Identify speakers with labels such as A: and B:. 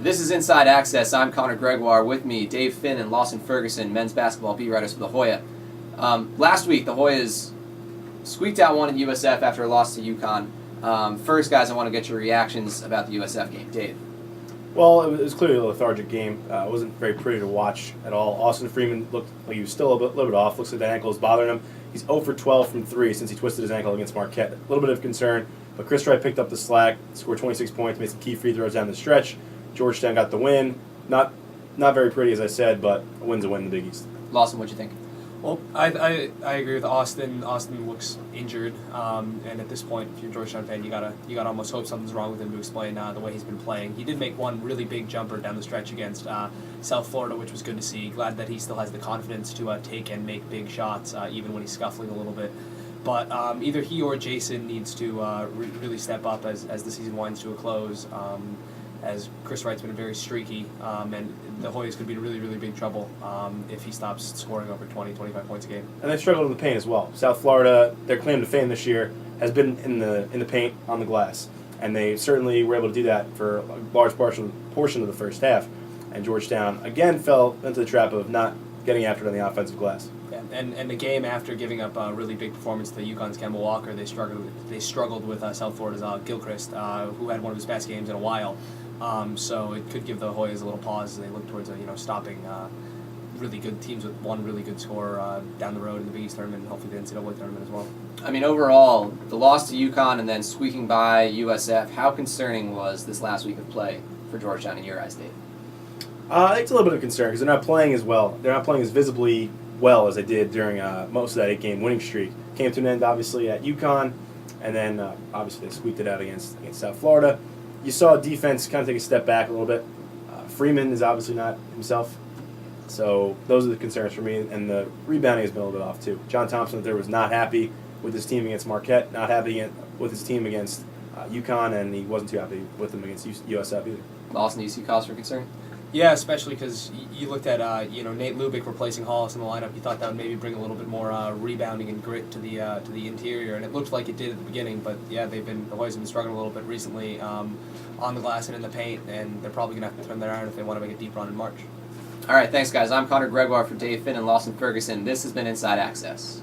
A: This is Inside Access. I'm Connor Gregoire. With me, Dave Finn and Lawson Ferguson, men's basketball beat writers for the Hoya. Last week, the Hoyas squeaked out one at USF after a loss to UConn. First, guys, I want to get your reactions about the USF game. Dave.
B: Well, it was clearly a lethargic game. It wasn't very pretty to watch at all. Austin Freeman looked like he was still a little bit off. Looks like that ankle is bothering him. He's 0 for 12 from 3 since he twisted his ankle against Marquette. A little bit of concern, but Chris Wright picked up the slack, scored 26 points, made some key free throws down the stretch. Georgetown got the win. Not very pretty, as I said, but a win's a win in the Big East.
A: Lawson, what'd you think?
C: Well, I agree with Austin. Austin looks injured, and at this point, if you're a Georgetown fan, you gotta almost hope something's wrong with him to explain the way he's been playing. He did make one really big jumper down the stretch against South Florida, which was good to see. Glad that he still has the confidence to take and make big shots, even when he's scuffling a little bit. But either he or Jason needs to really step up as the season winds to a close. As Chris Wright's been very streaky, and the Hoyas could be in really, really big trouble if he stops scoring over 20, 25 points a game.
B: And they've struggled in the paint as well. South Florida, their claim to fame this year has been in the paint on the glass, and they certainly were able to do that for a large portion of the first half. And Georgetown again fell into the trap of not getting after it on the offensive glass.
C: Yeah, and the game after giving up a really big performance to UConn's Kemba Walker, they struggled with South Florida's Gilchrist, who had one of his best games in a while. So it could give the Hoyas a little pause as they look towards stopping really good teams with one really good scorer down the road in the Big East tournament and hopefully the NCAA tournament as well.
A: I mean, overall, the loss to UConn and then squeaking by USF, how concerning was this last week of play for Georgetown in your eyes, Dave?
B: I think it's a little bit of concern because they're not playing as well. They're not playing as visibly well as they did during most of that 8-game winning streak. Came to an end, obviously, at UConn, and then obviously they squeaked it out against South Florida. You saw defense kind of take a step back a little bit. Freeman is obviously not himself. So those are the concerns for me. And the rebounding has been a little bit off, too. John Thompson there was not happy with his team against Marquette, not happy with his team against UConn, and he wasn't too happy with them against USF either.
A: Lawson, do you see cause for concern?
C: Yeah, especially because you looked at Nate Lubick replacing Hollis in the lineup. You thought that would maybe bring a little bit more rebounding and grit to the interior, and it looked like it did at the beginning. But yeah, the Hoyas have been struggling a little bit recently on the glass and in the paint, and they're probably gonna have to turn that around if they want to make a deep run in March.
A: All right, thanks, guys. I'm Connor Gregoire for Dave Finn and Lawson Ferguson. This has been Inside Access.